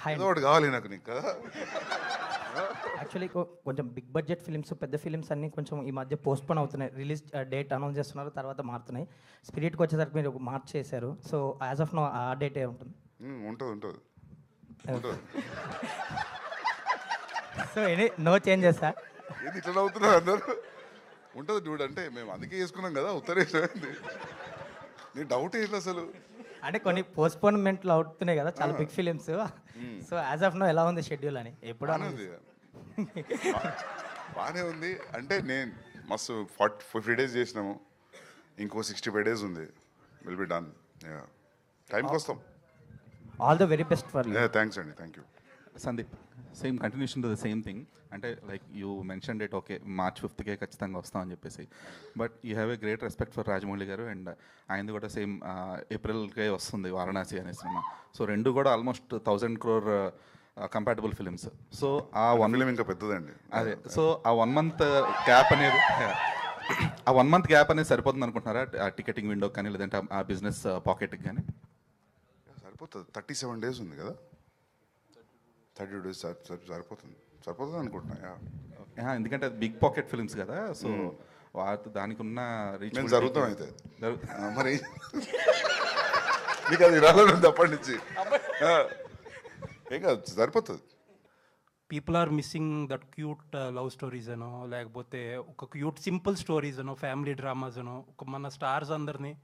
Hi ఏదో ఒకటి కావాలి నాకు నీకు కదా. యాక్చువల్లీ కొంచెం బిగ్ బడ్జెట్ ఫిలిమ్స్ పెద్ద ఫిలిమ్స్ అన్నీ కొంచెం ఈ మధ్య పోస్ట్పోన్ అవుతున్నాయి. రిలీజ్ డేట్ అనౌన్స్ చేస్తున్నారు, తర్వాత మారుతున్నాయి. స్పిరిట్కి వచ్చేసరికి మీరు మార్చ్ చేశారు. సో యాజ్ ఆఫ్ నో ఆ డేటే ఉంటుంది. ఉంటుంది ఉంటుంది ఉంటుంది. So any no changes sir. ఏంది ఇట్లా నవ్వుతున్నారు అందరు? ఉంటుంది చూడు, అంటే మేము అందుకే వేసుకున్నాం కదా ఉత్తరేసింది. నీ డౌట్ ఏంటి అసలు? అంటే కొన్ని పోస్ట్పోన్మెంట్లు అవుతున్నాయి కదా చాలా big films. So as of now ఎలా ఉంది షెడ్యూల్ అని ఎప్పుడు బాగానే ఉంది, బాగానే ఉంది. అంటే నేను మస్తు 50 డేస్ చేసినాము, ఇంకో 65 డేస్ ఉంది. Will be done. టైంకి వస్తాం. All the very best for thanks అండి, thank you. Sandeep, same continuation to the same thing. అంటే like you mention date okay March 5th ఖచ్చితంగా వస్తామని చెప్పేసి, but you have a great respect for Rajamouli garu and ఆయనది కూడా same ఏప్రిల్కే వస్తుంది వారణాసి అనే సినిమా. సో రెండు కూడా almost 1000 crore compatible films. So ఆ ఫిలిం ఇంకా పెద్దదండి. అదే, సో ఆ 1 month గ్యాప్ అనేది ఆ 1 month గ్యాప్ అనేది సరిపోతుంది అనుకుంటున్నారా? ఆ టికెటింగ్ విండో కానీ లేదంటే ఆ బిజినెస్ పాకెట్కి కానీ సరిపోతుంది. 37 డేస్ ఉంది కదా, 32 డేస్ సరిపోతుంది అనుకుంటున్నా. ఎందుకంటే అది బిగ్ పాకెట్ ఫిల్మ్స్ కదా, సో దానికి ఉన్న రీచ్ మేము జరుగుతాం అయితే మరి మీకు అది రాలేదు అప్పటి నుంచి. ఏం కాదు, సరిపోతుంది. People are missing that cute love stories అనో, లేకపోతే ఒక క్యూట్ సింపుల్ స్టోరీస్ అనో, ఫ్యామిలీ డ్రామాస్ అనో, ఒక మన స్టార్స్ అందరినీ,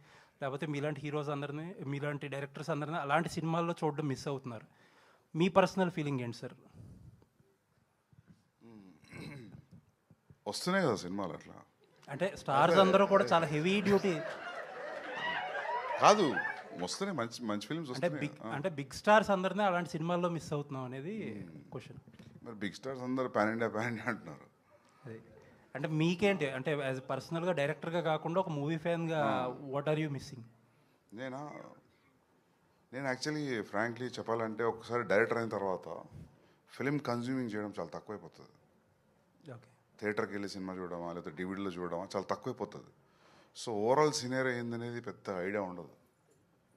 లేకపోతే మీలాంటి హీరోస్ అందరినీ, మీలాంటి డైరెక్టర్స్ అందరినీ అలాంటి సినిమాల్లో చూడడం మిస్ అవుతున్నారు. మీ పర్సనల్ ఫీలింగ్ ఏంటి సార్? వస్తున్నాయి కదా సినిమాలు అట్లా. అంటే స్టార్స్ అందరూ కూడా చాలా హెవీ డ్యూటీ కాదు, వస్తున్నాయి మంచి మంచి ఫిల్మ్స్ అంటే వస్తున్నాయి. బిగ్ స్టార్స్ అందరినీ అలాంటి సినిమాల్లో మిస్ అవుతున్నాం అనేది క్వశ్చన్. మరి బిగ్ స్టార్స్ అందరు పాన్ ఇండియా అంటున్నారు. అది అంటే మీకేంటి, అంటే యాజ్ పర్సనల్గా డైరెక్టర్గా కాకుండా ఒక మూవీ ఫ్యాన్గా వాట్ ఆర్ యూ మిస్సింగ్? నేను యాక్చువల్లీ ఫ్రాంక్లీ చెప్పాలంటే ఒకసారి డైరెక్టర్ అయిన తర్వాత ఫిలిం కన్జ్యూమింగ్ చేయడం చాలా తక్కువైపోతుంది. ఓకే, థియేటర్కి వెళ్ళి సినిమా చూడడమా లేకపోతే డివిడీలో చూడడమా చాలా తక్కువైపోతుంది. సో ఓవరాల్ సినేరియో ఏందనేది పెద్ద ఐడియా ఉండదు.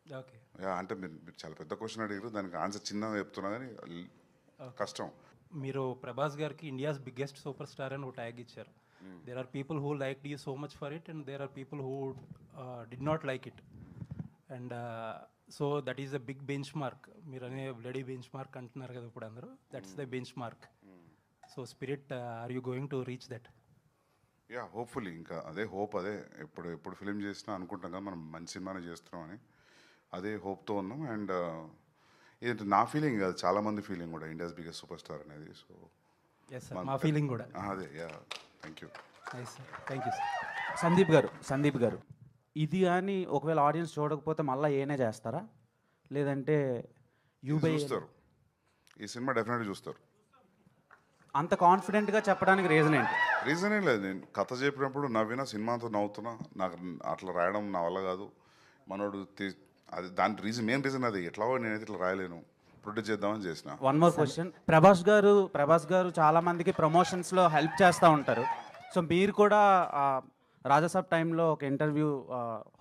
ఓకే, అంటే మీరు చాలా పెద్ద క్వశ్చన్ అడిగారు, దానికి ఆన్సర్ చిన్నగా చెప్తున్నా కానీ కష్టం. మీరు ప్రభాస్ గారికి ఇండియాస్ బిగ్గెస్ట్ సూపర్ స్టార్ అని ఒక ట్యాగ్ ఇచ్చారు. There are people who like you so much for it and there are people who did not like it. And so that is the big benchmark. మీరు అనే bloody benchmark అంటున్నారు కదా ఇప్పుడు అందరూ, that's the benchmark. So spirit, are you going to reach that? Hopefully ఇంకా అదే hope. అదే ఎప్పుడు ఫిలిం చేసినా అనుకుంటాం కదా మనం మంచి సినిమానే చేస్తున్నామని, అదే హోప్తో ఉన్నాం. అండ్ ఇది నా ఫీలింగ్ కాదు, చాలామంది ఫీలింగ్ కూడా, ఇండియాస్ బిగ్గెస్ట్ సూపర్ స్టార్ అనేది. సో మా ఫీలింగ్ కూడా అదే. Thank you. Thank you sir. Sandeep గారు ఇది కానీ ఒకవేళ ఆడియన్స్ చూడకపోతే మళ్ళీ ఏనే చేస్తారా, లేదంటే చూస్తారు? ఈ సినిమా డెఫినెట్గా చూస్తారు. అంత కాన్ఫిడెంట్గా చెప్పడానికి రీజన్ ఏంటి? రీజన్ ఏం లేదు, నేను కథ చెప్పినప్పుడు నవ్వినా సినిమాతో నవ్వుతున్నా. నాకు అట్లా రాయడం నా వల్ల కాదు. మనోడు అది దాని మెయిన్ రీజన్ అది. ఎట్లాగో నేనైతే ఇట్లా రాయలేను, ప్రొడ్యూస్ చేద్దామని చేసిన. వన్ మోర్ క్వశ్చన్, ప్రభాస్ గారు చాలా మందికి ప్రమోషన్స్లో హెల్ప్ చేస్తూ ఉంటారు. సో మీరు కూడా రాజాసాబ్ టైంలో ఒక ఇంటర్వ్యూ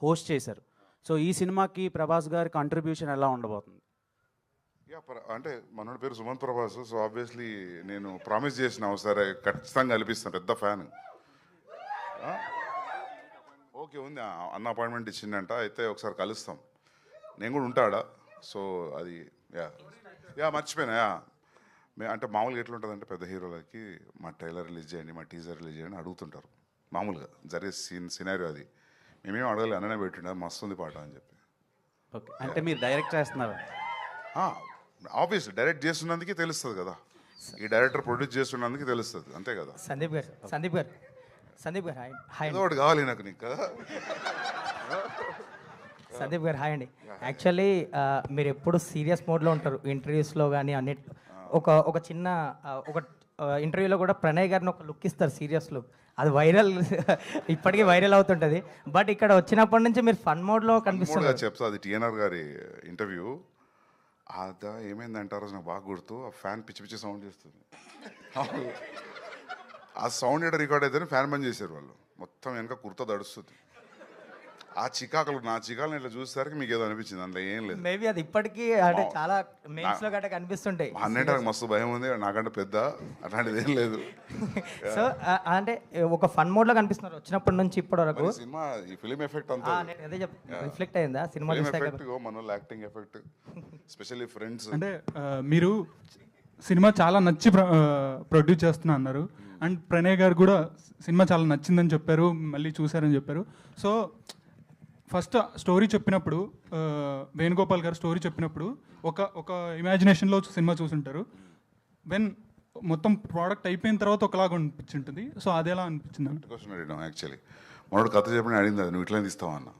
హోస్ట్ చేశారు. సో ఈ సినిమాకి ప్రభాస్ గారి కాంట్రిబ్యూషన్ ఎలా ఉండబోతుంది? అంటే మనోడి పేరు సుమంత్ ప్రభాస్. సో ఆబ్వియస్లీ నేను ప్రామిస్ చేసిన సరే ఖచ్చితంగా కల్పిస్తాను, పెద్ద ఫ్యాన్. ఓకే ఉంది, అన్న అపాయింట్మెంట్ ఇచ్చిందంట, అయితే ఒకసారి కలుస్తాం. నేను కూడా ఉంటాడా. సో అది మర్చిపోయినా. అంటే మామూలుగా ఎట్లుంటుంది అంటే పెద్ద హీరోలకి మా ట్రైలర్ రిలీజ్ చేయండి, మా టీజర్ రిలీజ్ చేయండి అడుగుతుంటారు. మామూలుగా జరిగే సినారియో అది. మేమేం అడగాలి, అన్ననే పెట్టిండే మస్తుంది పాట అని చెప్పి. ఓకే, అంటే మీరు డైరెక్ట్ చేస్తున్నారు? ఆబ్వియస్లీ డైరెక్ట్ చేస్తున్నందుకే తెలుస్తుంది కదా, ఈ డైరెక్టర్ ప్రొడ్యూస్ చేస్తున్నందుకే తెలుస్తుంది, అంతే కదా. సందీప్ గారు హాయ్. ఏదో ఒకటి కావాలి నాకు నీకు కదా. సందీప్ గారు హాయ్ అండి. యాక్చువల్లీ మీరు ఎప్పుడు సీరియస్ మోడ్లో ఉంటారు ఇంటర్వ్యూస్లో కానీ అన్నిట్లో. ఒక చిన్న ఒక ఇంటర్వ్యూలో కూడా ప్రణయ్ గారిని ఒక లుక్ ఇస్తారు, సీరియస్ లుక్. అది వైరల్, ఇప్పటికీ వైరల్ అవుతుంటుంది. బట్ ఇక్కడ వచ్చినప్పటి నుంచి మీరు ఫన్ మోడ్లో కనిపిస్తుంది. చెప్తా, అది టీఎన్ఆర్ గారి ఇంటర్వ్యూ. అదా ఏమైందంటారో నాకు బాగా గుర్తు. ఆ ఫ్యాన్ పిచ్చి సౌండ్ చేస్తుంది. ఆ సౌండ్ ఎక్కడ రికార్డ్ అయితేనే ఫ్యాన్ బంద్ చేశారు వాళ్ళు. మొత్తం వెనక కుర్తా దడుస్తుంది. ఆ చికాకులు నా చికాకులు ఇట్లా చూసేసరికి మీకు ఏదో అనిపించింది, అందులో ఏం లేదు. మేబీ అది ఇప్పటికీ అంటే చాలా మెయిన్స్ లో గట్ట కనిపిస్తుంటాయి. అన్నింటి మస్తు భయం ఉంది నాకంటే పెద్ద, అట్లాంటిది ఏం లేదు. సో అంటే ఒక ఫన్ మోడ్ లో కనిపిస్తున్నారు వచ్చినప్పటి నుంచి ఇప్పటి వరకు. మరి సినిమా ఈ ఫిలిం ఎఫెక్ట్ అంతా నేను అదే రిఫ్లెక్ట్ అయిందా సినిమా ఫిలిం చూసాక? ఎఫెక్ట్, మన వాళ్ళు యాక్టింగ్ ఎఫెక్ట్, స్పెషల్లీ ఫ్రెండ్స్. అంటే మీరు సినిమా చాలా నచ్చి ప్రొడ్యూస్ చేస్తున్నా అన్నారు, అండ్ ప్రణయ్ గారు కూడా సినిమా చాలా నచ్చిందని చెప్పారు, మళ్ళీ చూశారని చెప్పారు. సో ఫస్ట్ స్టోరీ చెప్పినప్పుడు వేణుగోపాల్ గారు స్టోరీ చెప్పినప్పుడు ఒక ఇమాజినేషన్లో సినిమా చూసుంటారు. వెన్ మొత్తం ప్రోడక్ట్ అయిపోయిన తర్వాత ఒకలాగా అనిపించింటుంది. సో అది ఎలా అనిపించింది అన్న? క్వశ్చన్ అడిగినాం యాక్చువల్లీ. మనోడు కథ చెప్పిన అడిగింది అది, నువ్వు ఇట్లా తీస్తావు అన్న.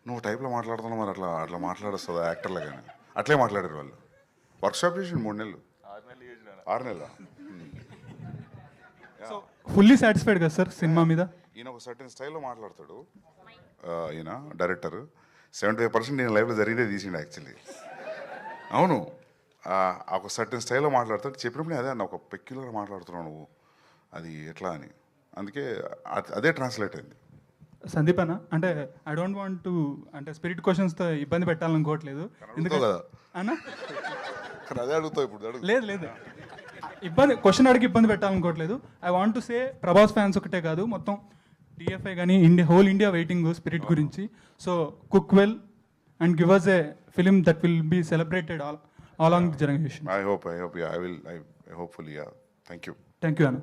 నువ్వు టైప్లో మాట్లాడుతున్నావు, మరి అట్లా మాట్లాడొస్తుందా యాక్టర్లు? కానీ అట్లే మాట్లాడారు వాళ్ళు. వర్క్షాప్ చేసి 3 నెలలు 6 నెలలు. సో ఫుల్లీ సాటిస్ఫైడ్ కదా సార్ సినిమా మీద? ఈయన ఒక సర్టెన్ స్టైల్లో మాట్లాడతాడు, ఈయన డైరెక్టర్. 75% నేను లైఫ్లో జరిగితే తీసిండు యాక్చువల్లీ. అవును, ఒక సర్టెన్ స్టైల్లో మాట్లాడతాడు. చెప్పినప్పుడు అదే అన్న, ఒక పెక్యులర్ మాట్లాడుతున్నావు నువ్వు, అది ఎట్లా అని. అందుకే అదే ట్రాన్స్లేట్ అయింది. సందీప్ అన్న, అంటే ఐ డోంట్ వాంట్ టు అంటే స్పిరిట్ క్వశ్చన్స్తో ఇబ్బంది పెట్టాలనుకోవట్లేదు. ఎందుకు కదా అన్న అదే అడుగుతావు ఇప్పుడు అడుగు. లేదు క్వశ్చన్ అడిగి ఇబ్బంది పెట్టాలనుకోవట్లేదు. I want to say Prabhas fans ఒకటే కాదు, మొత్తం టీఎఫ్ఐ కానీ హోల్ ఇండియా వెయిటింగ్ స్పిరిట్ గురించి. So cook well and give us a film that will be celebrated all along the generation. I hopefully thank you. Thank you అన్న.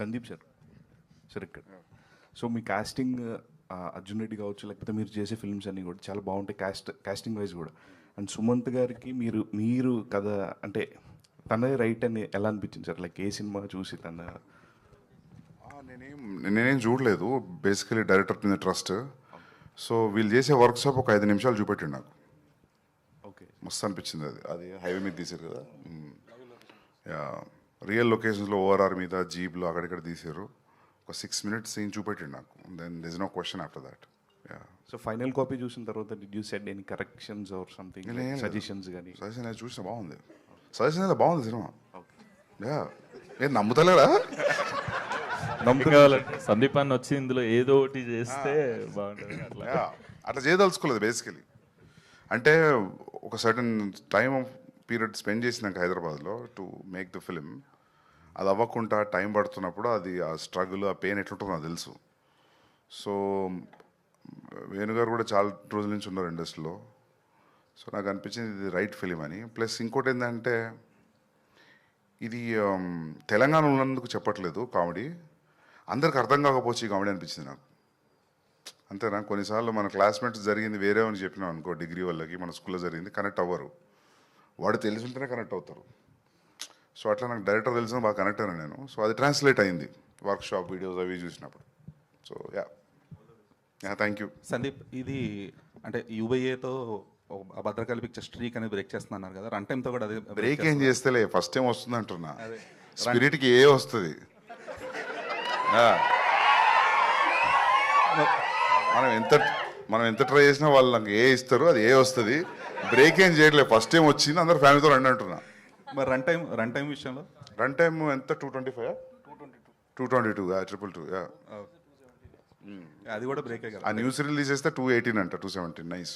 Sandeep sir ఇక్కడ so మీ casting Arjun Reddy కావచ్చు, లేకపోతే మీరు చేసే ఫిల్మ్స్ అన్నీ కూడా చాలా బాగుంటాయి కాస్టింగ్ వైజ్ కూడా. అండ్ సుమంత్ గారికి మీరు కథ అంటే తనదే రైట్ అని ఎలా అనిపించింది సార్? లైక్ ఏ సినిమా చూసి నేనేం చూడలేదు, బేసికలీ డైరెక్టర్ మీద ట్రస్ట్. సో వీళ్ళు చేసే వర్క్షాప్ ఒక 5 నిమిషాలు చూపెట్టిండు నాకు. ఓకే, మస్తు అనిపించింది. అది హైవే మీద తీసారు కదా, రియల్ లొకేషన్స్లో ఓఆర్ఆర్ మీద జీప్లో అక్కడిక్కడ తీసారు. ఒక 6 minutes సీన్ చూపెట్టిండు నాకు. Then this no question after that. So final copy చూసిన తర్వాత did you said any corrections or something, suggestions కానీ? సజెషన్ అది చూసిన బాగుంది, సజెషన్ అయితే బాగుంది సినిమా. నేను నమ్ముతలేడా? సందీప్ అన్న వచ్చి ఇందులో ఏదో ఒకటి చేస్తే బాగుంటుంది. అట్లా చేయదలుచుకోలేదు బేసికలీ. అంటే ఒక సర్టన్ టైం పీరియడ్ స్పెండ్ చేసినాక హైదరాబాద్లో టు మేక్ ద ఫిలిం, అది అవ్వకుండా టైం పడుతున్నప్పుడు అది ఆ స్ట్రగుల్, ఆ పెయిన్ ఎట్లుంటుందో నాకు తెలుసు. సో వేణుగారు కూడా చాలా రోజుల నుంచి ఉన్నారు ఇండస్ట్రీలో. సో నాకు అనిపించింది ఇది రైట్ ఫిలిం అని. ప్లస్ ఇంకోటి ఏంటంటే ఇది తెలంగాణ ఉన్నందుకు చెప్పట్లేదు కామెడీ, అందరికి అర్థం కాకపోవచ్చు ఈ కామెడీ అనిపించింది నాకు. అంతేనా? కొన్నిసార్లు మన క్లాస్మేట్స్ జరిగింది వేరే అని చెప్పినాం అనుకో, డిగ్రీ వాళ్ళకి మన స్కూల్లో జరిగింది కనెక్ట్ అవ్వరు, వాడు తెలిసి ఉంటేనే కనెక్ట్ అవుతారు. సో అట్లా నాకు డైరెక్టర్ తెలిసిన బాగా కనెక్ట్ అయినా నేను. సో అది ట్రాన్స్లేట్ అయింది వర్క్షాప్ వీడియోస్ అవి చూసినప్పుడు. So thank you. సందీప్, ఇది అంటే యూబైఏతో భద్రకాళి పిక్చర్ స్ట్రీక్ అనేది బ్రేక్ చేస్తున్నారు కదా, రన్ టైంతో కూడా అదే బ్రేక్ ఏం చేస్తేలే, ఫస్ట్ టైం వస్తుంది అంటున్నా. స్పిరిట్కి ఏ వస్తుంది, మనం ఎంత ట్రై చేసినా వాళ్ళు నాకు ఏ ఇస్తారు, అది ఏ వస్తుంది. బ్రేక్ ఏం చేయట్లేదు, ఫస్ట్ టైం వచ్చింది, అందరు ఫ్యామిలీతో రండి అంటున్నా. మరి రన్ టైం విషయంలో రన్ టైం ఎంత? 225, 222, 222. అది కూడా బ్రేకే కదా. ఆ న్యూస్ రిలీజ్ చేస్తే 218 అంట, 217. నైస్.